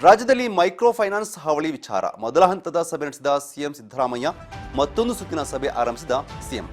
ರಾಜ್ಯದಲ್ಲಿ micro finance ಹಾವಳಿ ವಿಚಾರ ಮೊದಲ ಹಂತದ ಸಭೆ ನಡೆಸಿದ ಸಿಎಂ ಸಿದ್ದರಾಮಯ್ಯ, ಮತ್ತೊಂದು ಸುತ್ತಿನ ಸಭೆ ಆರಂಭಿಸಿದ ಸಿಎಂ.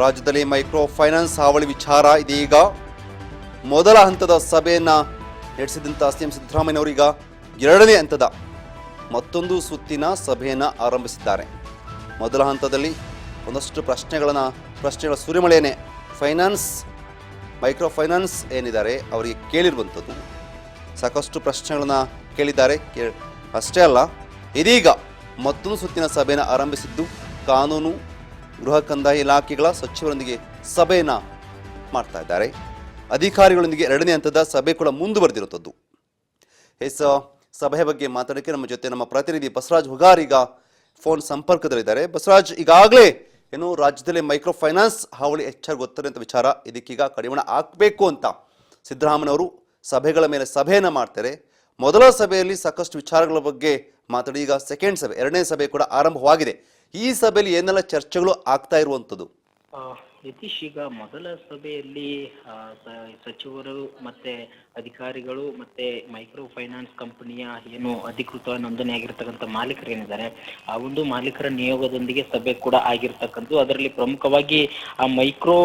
ರಾಜ್ಯದಲ್ಲಿ ಮೈಕ್ರೋ ಫೈನಾನ್ಸ್ ಹಾವಳಿ ವಿಚಾರ ಇದೀಗ ಮೊದಲ ಹಂತದ ಸಭೆಯನ್ನ ನಡೆಸಿದಂತ ಸಿಎಂ ಸಿದ್ದರಾಮಯ್ಯ ಅವರೀಗ ಎರಡನೇ ಹಂತದ ಮತ್ತೊಂದು ಸುತ್ತಿನ ಸಭೆಯನ್ನ ಆರಂಭಿಸಿದ್ದಾರೆ. ಮೊದಲ ಹಂತದಲ್ಲಿ ಒಂದಷ್ಟು ಪ್ರಶ್ನೆಗಳ ಸುರಿಮಳೆಯೇ ಮೈಕ್ರೋ ಫೈನಾನ್ಸ್ ಏನಿದ್ದಾರೆ ಅವರಿಗೆ ಕೇಳಿರುವಂಥದ್ದು. ಸಾಕಷ್ಟು ಪ್ರಶ್ನೆಗಳನ್ನ ಕೇಳಿದ್ದಾರೆ. ಅಷ್ಟೇ ಅಲ್ಲ, ಇದೀಗ ಮತ್ತೊಂದು ಸುತ್ತಿನ ಸಭೆಯನ್ನು ಆರಂಭಿಸಿದ್ದು ಕಾನೂನು ಗೃಹ ಕಂದಾಯ ಇಲಾಖೆಗಳ ಸಚಿವರೊಂದಿಗೆ ಸಭೆಯನ್ನ ಮಾಡ್ತಾ ಇದ್ದಾರೆ. ಅಧಿಕಾರಿಗಳೊಂದಿಗೆ ಎರಡನೇ ಹಂತದ ಸಭೆ ಕೂಡ ಮುಂದುವರೆದಿರುವಂಥದ್ದು. ಸಭೆ ಬಗ್ಗೆ ಮಾತಾಡೋಕ್ಕೆ ನಮ್ಮ ಜೊತೆ ನಮ್ಮ ಪ್ರತಿನಿಧಿ ಬಸವರಾಜ್ ಹುಗಾರ್ ಈಗ ಫೋನ್ ಸಂಪರ್ಕದಲ್ಲಿದ್ದಾರೆ. ಬಸವರಾಜ್, ಈಗಾಗಲೇ ಏನು ರಾಜ್ಯದಲ್ಲಿ ಮೈಕ್ರೋ ಫೈನಾನ್ಸ್ ಹಾವಳಿ ಹೆಚ್ಚಾಗಿ ಗೊತ್ತಿರುವಂಥ ವಿಚಾರ, ಇದಕ್ಕೀಗ ಕಡಿವಾಣ ಹಾಕಬೇಕು ಅಂತ ಸಿದ್ದರಾಮಯ್ಯನವರು ಸಭೆಗಳ ಮೇಲೆ ಸಭೆಯನ್ನ ಮಾಡ್ತಾರೆ. ಮೊದಲ ಸಭೆಯಲ್ಲಿ ಸಾಕಷ್ಟು ವಿಚಾರಗಳ ಬಗ್ಗೆ ಮಾತಾಡಿ ಈಗ ಸೆಕೆಂಡ್ ಸಭೆ, ಎರಡನೇ ಸಭೆ ಕೂಡ ಆರಂಭವಾಗಿದೆ. ಈ ಸಭೆಯಲ್ಲಿ ಏನೆಲ್ಲ ಚರ್ಚೆಗಳು ಆಗ್ತಾ ಇರುವಂಥದ್ದು? ಯತೀಶ್, ಈಗ ಮೊದಲ ಸಭೆಯಲ್ಲಿ ಸಚಿವರು ಮತ್ತೆ ಅಧಿಕಾರಿಗಳು ಮತ್ತೆ ಮೈಕ್ರೋ ಫೈನಾನ್ಸ್ ಕಂಪನಿಯ ಏನು ಅಧಿಕೃತ ನೋಂದಣಿ ಆಗಿರ್ತಕ್ಕಂಥ ಮಾಲೀಕರು ಏನಿದ್ದಾರೆ ಆ ಒಂದು ಮಾಲೀಕರ ನಿಯೋಗದೊಂದಿಗೆ ಸಭೆ ಕೂಡ ಆಗಿರ್ತಕ್ಕಂಥದ್ದು. ಅದರಲ್ಲಿ ಪ್ರಮುಖವಾಗಿ ಆ ಮೈಕ್ರೋ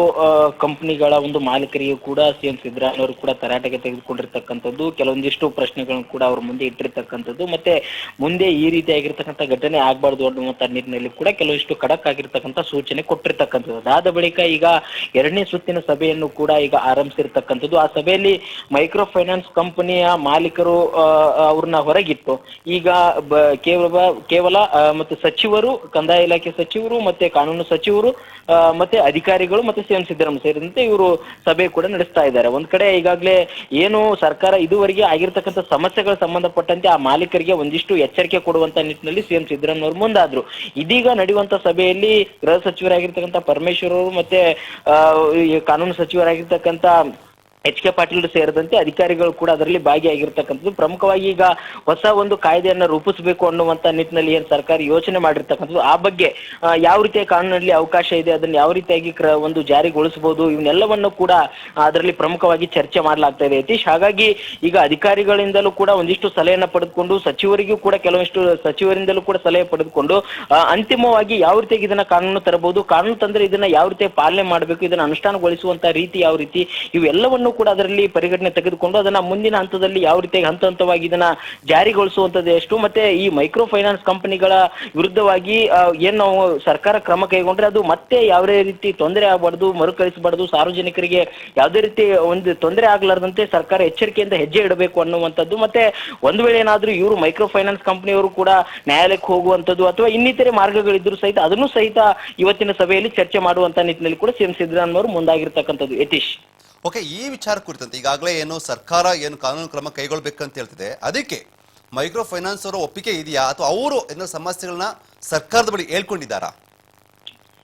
ಕಂಪನಿಗಳ ಒಂದು ಮಾಲೀಕರಿಗೂ ಕೂಡ ಸಿಎಂ ಸಿದ್ದರಾಮಯ್ಯ ಅವರು ಕೂಡ ತರಾಟೆಗೆ ತೆಗೆದುಕೊಂಡಿರ್ತಕ್ಕಂಥದ್ದು. ಕೆಲವೊಂದಿಷ್ಟು ಪ್ರಶ್ನೆಗಳನ್ನು ಕೂಡ ಅವ್ರ ಮುಂದೆ ಇಟ್ಟಿರ್ತಕ್ಕಂಥದ್ದು. ಮತ್ತೆ ಮುಂದೆ ಈ ರೀತಿಯಾಗಿರ್ತಕ್ಕಂಥ ಘಟನೆ ಆಗಬಾರ್ದು ಅನ್ನುವಂಥ ನಿಟ್ಟಿನಲ್ಲಿ ಕೂಡ ಕೆಲವೊಂದಿಷ್ಟು ಖಡಕ್ ಆಗಿರ್ತಕ್ಕಂಥ ಸೂಚನೆ ಕೊಟ್ಟಿರ್ತಕ್ಕಂಥದ್ದು. ಅದಾದ ಬಳಿಕ ಈಗ ಎರಡನೇ ಸುತ್ತಿನ ಸಭೆಯನ್ನು ಕೂಡ ಈಗ ಆರಂಭಿಸಿರ್ತಕ್ಕಂಥದ್ದು. ಆ ಸಭೆಯಲ್ಲಿ ಮೈಕ್ರೋ ಫೈನಾನ್ಸ್ ಕಂಪನಿಯ ಮಾಲೀಕರು ಅವ್ರನ್ನ ಹೊರಗಿಟ್ಟು ಈಗ ಕೇವಲ ಮತ್ತೆ ಸಚಿವರು, ಕಂದಾಯ ಇಲಾಖೆ ಸಚಿವರು ಮತ್ತೆ ಕಾನೂನು ಸಚಿವರು ಮತ್ತೆ ಅಧಿಕಾರಿಗಳು ಮತ್ತೆ ಸಿಎಂ ಸಿದ್ದರಾಮಯ್ಯ ಸೇರಿದಂತೆ ಇವರು ಸಭೆ ಕೂಡ ನಡೆಸ್ತಾ ಇದ್ದಾರೆ. ಒಂದ್ ಕಡೆ ಈಗಾಗಲೇ ಏನು ಸರ್ಕಾರ ಇದುವರೆಗೆ ಆಗಿರ್ತಕ್ಕಂಥ ಸಮಸ್ಯೆಗಳ ಸಂಬಂಧಪಟ್ಟಂತೆ ಆ ಮಾಲೀಕರಿಗೆ ಒಂದಿಷ್ಟು ಎಚ್ಚರಿಕೆ ಕೊಡುವಂತ ನಿಟ್ಟಿನಲ್ಲಿ ಸಿಎಂ ಸಿದ್ದರಾಮಯ್ಯ ಅವರು ಮುಂದಾದ್ರು. ಇದೀಗ ನಡೆಯುವಂತ ಸಭೆಯಲ್ಲಿ ಗೃಹ ಸಚಿವರಾಗಿರ್ತಕ್ಕಂಥ ಪರಮೇಶ್ವರ್ ಅವರು ಮತ್ತೆ ಕಾನೂನು ಸಚಿವರಾಗಿರ್ತಕ್ಕಂಥ ಎಚ್.ಕೆ. ಪಾಟೀಲ್ ಸೇರಿದಂತೆ ಅಧಿಕಾರಿಗಳು ಕೂಡ ಅದರಲ್ಲಿ ಭಾಗಿಯಾಗಿರ್ತಕ್ಕಂಥದ್ದು. ಪ್ರಮುಖವಾಗಿ ಈಗ ಹೊಸ ಒಂದು ಕಾಯ್ದೆಯನ್ನ ರೂಪಿಸಬೇಕು ಅನ್ನುವಂತ ನಿಟ್ಟಿನಲ್ಲಿ ಏನು ಸರ್ಕಾರ ಯೋಚನೆ ಮಾಡಿರ್ತಕ್ಕಂಥದ್ದು, ಆ ಬಗ್ಗೆ ಯಾವ ರೀತಿಯ ಕಾನೂನಲ್ಲಿ ಅವಕಾಶ ಇದೆ, ಅದನ್ನು ಯಾವ ರೀತಿಯಾಗಿ ಒಂದು ಜಾರಿಗೊಳಿಸಬಹುದು, ಇವನ್ನೆಲ್ಲವನ್ನು ಕೂಡ ಅದರಲ್ಲಿ ಪ್ರಮುಖವಾಗಿ ಚರ್ಚೆ ಮಾಡಲಾಗ್ತಾ ಇದೆ ಯತೀಶ್. ಹಾಗಾಗಿ ಈಗ ಅಧಿಕಾರಿಗಳಿಂದಲೂ ಕೂಡ ಒಂದಿಷ್ಟು ಸಲಹೆಯನ್ನ ಪಡೆದುಕೊಂಡು ಸಚಿವರಿಗೂ ಕೂಡ ಕೆಲವೊಂದಿಷ್ಟು ಸಚಿವರಿಂದಲೂ ಕೂಡ ಸಲಹೆ ಪಡೆದುಕೊಂಡು ಅಂತಿಮವಾಗಿ ಯಾವ ರೀತಿಯಾಗಿ ಇದನ್ನ ಕಾನೂನು ತರಬಹುದು, ಕಾನೂನು ತಂದ್ರೆ ಇದನ್ನ ಯಾವ ರೀತಿಯಾಗಿ ಪಾಲನೆ ಮಾಡಬೇಕು, ಇದನ್ನ ಅನುಷ್ಠಾನಗೊಳಿಸುವಂತ ರೀತಿ ಯಾವ ರೀತಿ, ಇವೆಲ್ಲವನ್ನು ಕೂಡ ಅದರಲ್ಲಿ ಪರಿಗಣನೆ ತೆಗೆದುಕೊಂಡು ಅದನ್ನ ಮುಂದಿನ ಹಂತದಲ್ಲಿ ಯಾವ ರೀತಿಯಾಗಿ ಹಂತವಾಗಿ ಇದನ್ನ ಜಾರಿಗೊಳಿಸುವಂತದ್ದು ಎಷ್ಟು, ಮತ್ತೆ ಈ ಮೈಕ್ರೋ ಫೈನಾನ್ಸ್ ಕಂಪನಿಗಳ ವಿರುದ್ಧವಾಗಿ ಏನ್ ನಾವು ಸರ್ಕಾರ ಕ್ರಮ ಕೈಗೊಂಡ್ರೆ ಅದು ಮತ್ತೆ ಯಾವುದೇ ರೀತಿ ತೊಂದರೆ ಆಗಬಾರ್ದು, ಮರುಕಳಿಸಬಾರ್ದು, ಸಾರ್ವಜನಿಕರಿಗೆ ಯಾವುದೇ ರೀತಿ ಒಂದು ತೊಂದರೆ ಆಗ್ಲಾರ್ದಂತೆ ಸರ್ಕಾರ ಎಚ್ಚರಿಕೆಯಿಂದ ಹೆಜ್ಜೆ ಇಡಬೇಕು ಅನ್ನುವಂಥದ್ದು. ಮತ್ತೆ ಒಂದು ವೇಳೆ ಏನಾದ್ರೂ ಇವರು ಮೈಕ್ರೋ ಫೈನಾನ್ಸ್ ಕಂಪನಿಯವರು ಕೂಡ ನ್ಯಾಯಾಲಯಕ್ಕೆ ಹೋಗುವಂಥದ್ದು ಅಥವಾ ಇನ್ನಿತರೆ ಮಾರ್ಗಗಳಿದ್ರು ಸಹಿತ ಅದನ್ನು ಸಹಿತ ಇವತ್ತಿನ ಸಭೆಯಲ್ಲಿ ಚರ್ಚೆ ಮಾಡುವಂತ ನಿಟ್ಟಿನಲ್ಲಿ ಕೂಡ ಸಿಎಂ ಸಿದ್ದರಾಮಯ್ಯ ಅವರು ಮುಂದಾಗಿರ್ತಕ್ಕಂಥದ್ದು ಯತೀಶ್. ಓಕೆ, ಈ ವಿಚಾರ ಕುರಿತಂತೆ ಈಗಾಗಲೇ ಏನು ಸರ್ಕಾರ ಏನು ಕಾನೂನು ಕ್ರಮ ಕೈಗೊಳ್ಬೇಕಂತ ಹೇಳ್ತಿದೆ, ಅದಕ್ಕೆ ಮೈಕ್ರೋ ಫೈನಾನ್ಸ್ ಅವರ ಒಪ್ಪಿಗೆ ಇದೆಯಾ ಅಥವಾ ಅವರು ಏನೋ ಸಮಸ್ಯೆಗಳನ್ನ ಸರ್ಕಾರದ ಬಳಿ ಹೇಳ್ಕೊಂಡಿದ್ದಾರಾ?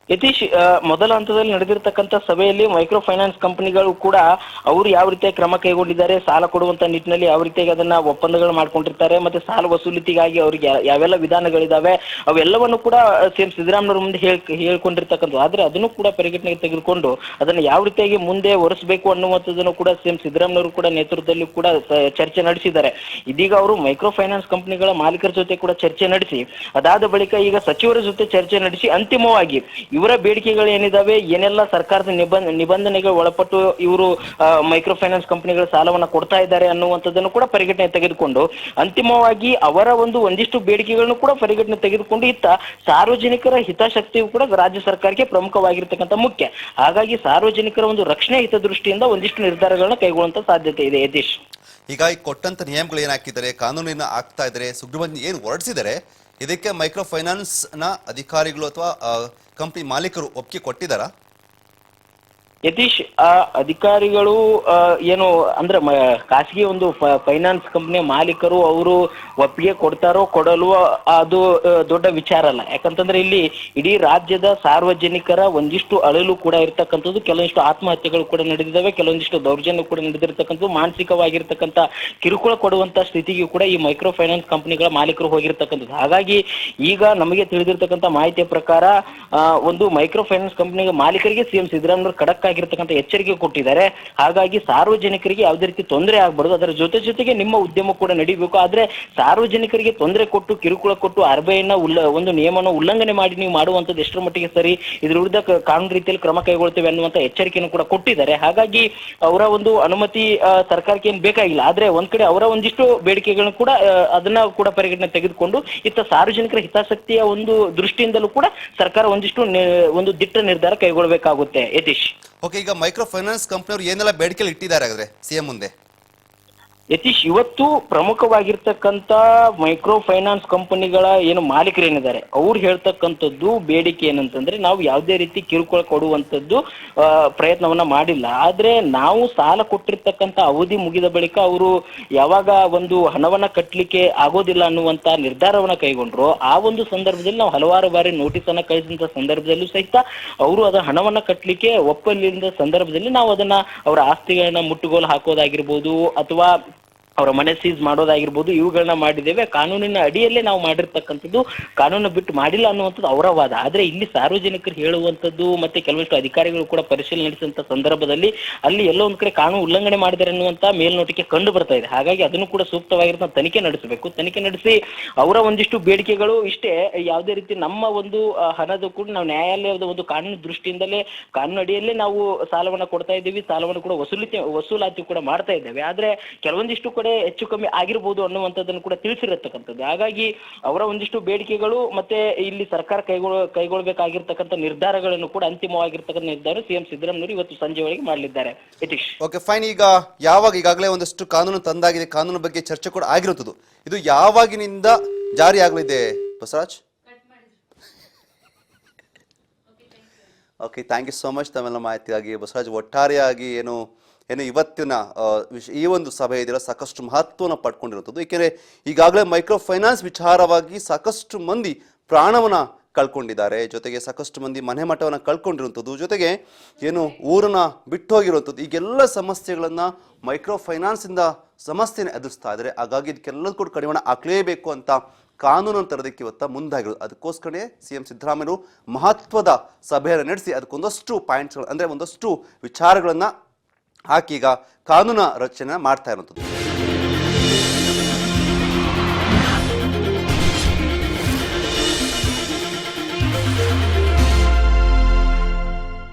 ಯತೀಶ್, ಮೊದಲ ಹಂತದಲ್ಲಿ ನಡೆದಿರ್ತಕ್ಕಂಥ ಸಭೆಯಲ್ಲಿ ಮೈಕ್ರೋ ಫೈನಾನ್ಸ್ ಕಂಪನಿಗಳು ಕೂಡ ಅವರು ಯಾವ ರೀತಿಯಾಗಿ ಕ್ರಮ ಕೈಗೊಂಡಿದ್ದಾರೆ, ಸಾಲ ಕೊಡುವಂತ ನಿಟ್ಟಿನಲ್ಲಿ ಯಾವ ರೀತಿಯಾಗಿ ಅದನ್ನ ಒಪ್ಪಂದಗಳು ಮಾಡ್ಕೊಂಡಿರ್ತಾರೆ, ಮತ್ತೆ ಸಾಲ ವಸೂಲಿತಿಗಾಗಿ ಅವ್ರಿಗೆ ಯಾವೆಲ್ಲ ವಿಧಾನಗಳಿದಾವೆ ಅವೆಲ್ಲವನ್ನು ಕೂಡ ಸಿಎಂ ಸಿದ್ದರಾಮಯ್ಯ ಮುಂದೆ ಹೇಳ್ಕೊಂಡಿರ್ತಕ್ಕಂಥದ್ದು. ಆದ್ರೆ ಅದನ್ನು ಕೂಡ ಪರಿಗಣನೆಗೆ ತೆಗೆದುಕೊಂಡು ಅದನ್ನ ಯಾವ ರೀತಿಯಾಗಿ ಮುಂದೆ ಒರೆಸಬೇಕು ಅನ್ನುವಂಥದ್ದನ್ನು ಕೂಡ ಸಿಎಂ ಸಿದ್ದರಾಮಯ್ಯ ಕೂಡ ನೇತೃತ್ವದಲ್ಲಿ ಕೂಡ ಚರ್ಚೆ ನಡೆಸಿದ್ದಾರೆ. ಇದೀಗ ಅವರು ಮೈಕ್ರೋ ಫೈನಾನ್ಸ್ ಕಂಪನಿಗಳ ಮಾಲೀಕರ ಜೊತೆ ಕೂಡ ಚರ್ಚೆ ನಡೆಸಿ ಅದಾದ ಬಳಿಕ ಈಗ ಸಚಿವರ ಜೊತೆ ಚರ್ಚೆ ನಡೆಸಿ ಅಂತಿಮವಾಗಿ ಇವರ ಬೇಡಿಕೆಗಳು ಏನಿದಾವೆ, ಏನೆಲ್ಲ ಸರ್ಕಾರದ ನಿಬಂಧನೆಗೆ ಒಳಪಟ್ಟು ಇವರು ಮೈಕ್ರೋ ಫೈನಾನ್ಸ್ ಕಂಪನಿಗಳ ಸಾಲವನ್ನ ಕೊಡ್ತಾ ಇದ್ದಾರೆ ಅನ್ನುವಂಥದ್ದನ್ನು ಕೂಡ ಪರಿಗಣನೆ ತೆಗೆದುಕೊಂಡು ಅಂತಿಮವಾಗಿ ಅವರ ಒಂದಿಷ್ಟು ಬೇಡಿಕೆಗಳನ್ನು ಕೂಡ ಪರಿಗಣನೆ ತೆಗೆದುಕೊಂಡು ಇತ್ತ ಸಾರ್ವಜನಿಕರ ಹಿತಾಸಕ್ತಿಯು ಕೂಡ ರಾಜ್ಯ ಸರ್ಕಾರಕ್ಕೆ ಪ್ರಮುಖವಾಗಿರ್ತಕ್ಕಂಥ ಮುಖ್ಯ. ಹಾಗಾಗಿ ಸಾರ್ವಜನಿಕರ ರಕ್ಷಣೆ ಹಿತದೃಷ್ಟಿಯಿಂದ ಒಂದಿಷ್ಟು ನಿರ್ಧಾರಗಳನ್ನ ಕೈಗೊಳ್ಳುವಂತ ಸಾಧ್ಯತೆ ಇದೆ. ಯತೀಶ್, ಈಗ ಈ ಕೊಟ್ಟಂತ ನಿಯಮಗಳು ಏನ್ ಹಾಕಿದ್ದಾರೆ, ಕಾನೂನಿನ ಆಗ್ತಾ ಇದ್ದಾರೆ, ಸುಗ್ರೀವಾಜ್ಞೆ ಏನು ಹೊರಡಿಸಿದ್ದಾರೆ, ಇದಕ್ಕೆ ಮೈಕ್ರೋ ಫೈನಾನ್ಸ್ ನ ಅಧಿಕಾರಿಗಳು ಅಥವಾ ಕಂಪನಿ ಮಾಲೀಕರು ಒಪ್ಪಿಗೆ ಕೊಟ್ಟಿದ್ದಾರಾ? ಯತೀಶ್, ಆ ಅಧಿಕಾರಿಗಳು ಏನು ಅಂದ್ರೆ ಖಾಸಗಿ ಫೈನಾನ್ಸ್ ಕಂಪನಿಯ ಮಾಲೀಕರು ಅವರು ಒಪ್ಪಿಗೆ ಕೊಡ್ತಾರೋ ಕೊಡಲ್ವೋ ಅದು ದೊಡ್ಡ ವಿಚಾರ ಅಲ್ಲ. ಯಾಕಂತಂದ್ರೆ ಇಲ್ಲಿ ಇಡೀ ರಾಜ್ಯದ ಸಾರ್ವಜನಿಕರ ಒಂದಿಷ್ಟು ಅಳಲು ಕೂಡ ಇರ್ತಕ್ಕಂಥದ್ದು, ಕೆಲವೊಂದಿಷ್ಟು ಆತ್ಮಹತ್ಯೆಗಳು ಕೂಡ ನಡೆದಿದ್ದಾವೆ, ಕೆಲವೊಂದಿಷ್ಟು ದೌರ್ಜನ್ಯ ಕೂಡ ನಡೆದಿರ್ತಕ್ಕಂಥದ್ದು, ಮಾನಸಿಕವಾಗಿರ್ತಕ್ಕಂಥ ಕಿರುಕುಳ ಕೊಡುವಂತ ಸ್ಥಿತಿಗೂ ಕೂಡ ಈ ಮೈಕ್ರೋ ಫೈನಾನ್ಸ್ ಕಂಪನಿಗಳ ಮಾಲೀಕರು ಹೋಗಿರ್ತಕ್ಕಂಥದ್ದು. ಹಾಗಾಗಿ ಈಗ ನಮಗೆ ತಿಳಿದಿರ್ತಕ್ಕಂಥ ಮಾಹಿತಿಯ ಪ್ರಕಾರ ಮೈಕ್ರೋ ಫೈನಾನ್ಸ್ ಕಂಪನಿಯ ಮಾಲೀಕರಿಗೆ ಸಿಎಂ ಸಿದ್ದರಾಮಯ್ಯ ಖಡಕ್ ಆಗಿರ್ತಕ್ಕಂಥ ಎಚ್ಚರಿಕೆ ಕೊಟ್ಟಿದ್ದಾರೆ. ಹಾಗಾಗಿ ಸಾರ್ವಜನಿಕರಿಗೆ ಯಾವುದೇ ರೀತಿ ತೊಂದರೆ ಆಗಬಾರ್ದು, ಅದರ ಜೊತೆಗೆ ನಿಮ್ಮ ಉದ್ಯಮ ಕೂಡ ನಡೀಬೇಕು. ಆದ್ರೆ ಸಾರ್ವಜನಿಕರಿಗೆ ತೊಂದರೆ ಕೊಟ್ಟು ಕಿರುಕುಳ ಕೊಟ್ಟು ಆರ್ಬಿಐನ ನಿಯಮವನ್ನು ಉಲ್ಲಂಘನೆ ಮಾಡಿ ನೀವು ಮಾಡುವಂತದ್ದು ಎಷ್ಟರ ಮಟ್ಟಿಗೆ ಸರಿ, ಇದ್ರ ವಿರುದ್ಧ ಕಾನೂನು ರೀತಿಯಲ್ಲಿ ಕ್ರಮ ಕೈಗೊಳ್ತೇವೆ ಅನ್ನುವಂತ ಎಚ್ಚರಿಕೆಯನ್ನು ಕೂಡ ಕೊಟ್ಟಿದ್ದಾರೆ. ಹಾಗಾಗಿ ಅವರ ಅನುಮತಿ ಸರ್ಕಾರಕ್ಕೆ ಏನು ಬೇಕಾಗಿಲ್ಲ. ಆದ್ರೆ ಒಂದ್ ಕಡೆ ಅವರ ಒಂದಿಷ್ಟು ಬೇಡಿಕೆಗಳನ್ನು ಕೂಡ ಅದನ್ನ ಕೂಡ ಪರಿಗಣನೆ ತೆಗೆದುಕೊಂಡು ಇತ್ತ ಸಾರ್ವಜನಿಕರ ಹಿತಾಸಕ್ತಿಯ ದೃಷ್ಟಿಯಿಂದಲೂ ಕೂಡ ಸರ್ಕಾರ ಒಂದಿಷ್ಟು ದಿಟ್ಟ ನಿರ್ಧಾರ ಕೈಗೊಳ್ಳಬೇಕಾಗುತ್ತೆ. ಯತೀಶ್, ಓಕೆ, ಈಗ ಮೈಕ್ರೋ ಫೈನಾನ್ಸ್ ಕಂಪನಿಯವರು ಏನೆಲ್ಲ ಬೇಡಿಕೆ ಇಟ್ಟಿದ್ದಾರೆ ಹಾಗಾದ್ರೆ ಸಿಎಂ ಮುಂದೆ? ಯತೀಶ್, ಇವತ್ತು ಪ್ರಮುಖವಾಗಿರ್ತಕ್ಕಂಥ ಮೈಕ್ರೋ ಫೈನಾನ್ಸ್ ಕಂಪನಿಗಳ ಏನು ಮಾಲೀಕರೇನಿದ್ದಾರೆ ಅವ್ರು ಹೇಳ್ತಕ್ಕಂಥದ್ದು ಬೇಡಿಕೆ ಏನಂತಂದ್ರೆ, ನಾವು ಯಾವುದೇ ರೀತಿ ಕಿರುಕುಳ ಕೊಡುವಂಥದ್ದು ಪ್ರಯತ್ನವನ್ನ ಮಾಡಿಲ್ಲ. ಆದ್ರೆ ನಾವು ಸಾಲ ಕೊಟ್ಟಿರ್ತಕ್ಕಂಥ ಅವಧಿ ಮುಗಿದ ಬಳಿಕ ಅವರು ಯಾವಾಗ ಹಣವನ್ನ ಕಟ್ಟಲಿಕ್ಕೆ ಆಗೋದಿಲ್ಲ ಅನ್ನುವಂತ ನಿರ್ಧಾರವನ್ನ ಕೈಗೊಂಡ್ರು, ಆ ಸಂದರ್ಭದಲ್ಲಿ ನಾವು ಹಲವಾರು ಬಾರಿ ನೋಟಿಸ್ ಅನ್ನ ಕಳಿಸಿದಂತ ಸಂದರ್ಭದಲ್ಲೂ ಸಹಿತ ಅವರು ಅದರ ಹಣವನ್ನ ಕಟ್ಟಲಿಕ್ಕೆ ಒಪ್ಪಲಿಲ್ಲದ ಸಂದರ್ಭದಲ್ಲಿ ನಾವು ಅದನ್ನ ಅವರ ಆಸ್ತಿಗಳನ್ನ ಮುಟ್ಟುಗೋಲು ಹಾಕೋದಾಗಿರ್ಬೋದು ಅಥವಾ ಅವರ ಮನೆ ಸೀಸ್ ಮಾಡೋದಾಗಿರ್ಬೋದು, ಇವುಗಳನ್ನ ಮಾಡಿದ್ದೇವೆ. ಕಾನೂನಿನ ಅಡಿಯಲ್ಲೇ ನಾವು ಮಾಡಿರ್ತಕ್ಕಂಥದ್ದು, ಕಾನೂನು ಬಿಟ್ಟು ಮಾಡಿಲ್ಲ ಅನ್ನುವಂಥದ್ದು ಅವರ ವಾದ. ಆದ್ರೆ ಇಲ್ಲಿ ಸಾರ್ವಜನಿಕರು ಹೇಳುವಂಥದ್ದು ಮತ್ತೆ ಕೆಲವಷ್ಟು ಅಧಿಕಾರಿಗಳು ಕೂಡ ಪರಿಶೀಲನೆ ನಡೆಸಿದಂತ ಸಂದರ್ಭದಲ್ಲಿ ಅಲ್ಲಿ ಎಲ್ಲೋ ಒಂದ್ ಕಡೆ ಕಾನೂನು ಉಲ್ಲಂಘನೆ ಮಾಡಿದ್ದಾರೆ ಅನ್ನುವಂತ ಮೇಲ್ನೋಟಿಕೆ ಕಂಡು ಬರ್ತಾ ಇದೆ. ಹಾಗಾಗಿ ಅದನ್ನು ಕೂಡ ಸೂಕ್ತವಾಗಿರೋ ತನಿಖೆ ನಡೆಸಬೇಕು. ತನಿಖೆ ನಡೆಸಿ ಅವರ ಒಂದಿಷ್ಟು ಬೇಡಿಕೆಗಳು ಇಷ್ಟೇ, ಯಾವುದೇ ರೀತಿ ನಮ್ಮ ಹಣದ ಕೂಡ ನಾವು ನ್ಯಾಯಾಲಯದ ಕಾನೂನು ದೃಷ್ಟಿಯಿಂದಲೇ ಕಾನೂನು ಅಡಿಯಲ್ಲೇ ನಾವು ಸಾಲವನ್ನ ಕೊಡ್ತಾ ಇದ್ದೀವಿ, ಸಾಲವನ್ನು ಕೂಡ ವಸೂಲಾತಿ ಕೂಡ ಮಾಡ್ತಾ ಇದ್ದೇವೆ. ಆದ್ರೆ ಕೆಲವೊಂದಿಷ್ಟು ಕೂಡ ಹೆಚ್ಚು ಕಮ್ಮಿ ಆಗಿರ್ಬೋದು ಅನ್ನುವಂಥದ್ದನ್ನು ಕೂಡ ತಿಳಿಸಿರತಕ್ಕಂಥದ್ದು. ಹಾಗಾಗಿ ಅವರ ಒಂದಿಷ್ಟು ಬೇಡಿಕೆಗಳು ಮತ್ತೆ ಇಲ್ಲಿ ಸರ್ಕಾರ ಕೈಗೊಳ್ಳಬೇಕಾಗಿರ್ತಕ್ಕಂಥ ನಿರ್ಧಾರಗಳನ್ನು ಕೂಡ ಅಂತಿಮವಾಗಿರ್ತಕ್ಕಂಥ ನಿರ್ಧಾರ ಸಿಎಂ ಸಿದ್ದರಾಮಯ್ಯ ಇವತ್ತು ಸಂಜೆ ಒಳಗೆ ಮಾಡಲಿದ್ದಾರೆ. Yathish, okay fine. ಈಗ ಈಗಾಗಲೇ ಒಂದಷ್ಟು ಕಾನೂನು ತಂದಾಗಿದೆ, ಕಾನೂನು ಬಗ್ಗೆ ಚರ್ಚೆ ಕೂಡ ಆಗಿರುತ್ತದೆ, ಇದು ಯಾವಾಗಿನಿಂದ ಜಾರಿ ಆಗಲಿದೆ Basavaraj? Okay, thank you so much ತಮ್ಮೆಲ್ಲ ಮಾಹಿತಿಗಾಗಿ ಬಸವರಾಜ್. ಒಟ್ಟಾರೆಯಾಗಿ ಏನು ಇವತ್ತಿನ ಈ ಸಭೆ ಇದೆಯಲ್ಲ ಸಾಕಷ್ಟು ಮಹತ್ವವನ್ನು ಪಡ್ಕೊಂಡಿರುತ್ತದೆ. ಏಕೆಂದರೆ ಈಗಾಗಲೇ ಮೈಕ್ರೋ ಫೈನಾನ್ಸ್ ವಿಚಾರವಾಗಿ ಸಾಕಷ್ಟು ಮಂದಿ ಪ್ರಾಣವನ್ನ ಕಳ್ಕೊಂಡಿದ್ದಾರೆ, ಜೊತೆಗೆ ಸಾಕಷ್ಟು ಮಂದಿ ಮನೆ ಮಠವನ್ನು ಕಳ್ಕೊಂಡಿರುವಂಥದ್ದು, ಜೊತೆಗೆ ಊರನ್ನ ಬಿಟ್ಟು ಹೋಗಿರುವಂಥದ್ದು, ಈಗೆಲ್ಲ ಸಮಸ್ಯೆಗಳನ್ನು ಮೈಕ್ರೋ ಫೈನಾನ್ಸಿಂದ ಸಮಸ್ಯೆನ ಎದುರಿಸ್ತಾ ಇದ್ದಾರೆ. ಹಾಗಾಗಿ ಇದಕ್ಕೆಲ್ಲ ಕೂಡ ಕಡಿವಾಣ ಹಾಕಲೇಬೇಕು ಅಂತ ಕಾನೂನನ್ನು ತರೋದಕ್ಕೆ ಇವತ್ತ ಮುಂದಾಗಿರೋದು. ಅದಕ್ಕೋಸ್ಕರನೇ ಸಿಎಂ ಸಿದ್ದರಾಮಯ್ಯರು ಮಹತ್ವದ ಸಭೆಯನ್ನು ನಡೆಸಿ ಅದಕ್ಕೊಂದಷ್ಟು ಪಾಯಿಂಟ್ಸ್ಗಳು, ಅಂದರೆ ಒಂದಷ್ಟು ವಿಚಾರಗಳನ್ನು ಹಾಕಿ ಈಗ ಕಾನೂನು ರಚನೆ ಮಾಡ್ತಾ ಇರುವಂಥದ್ದು.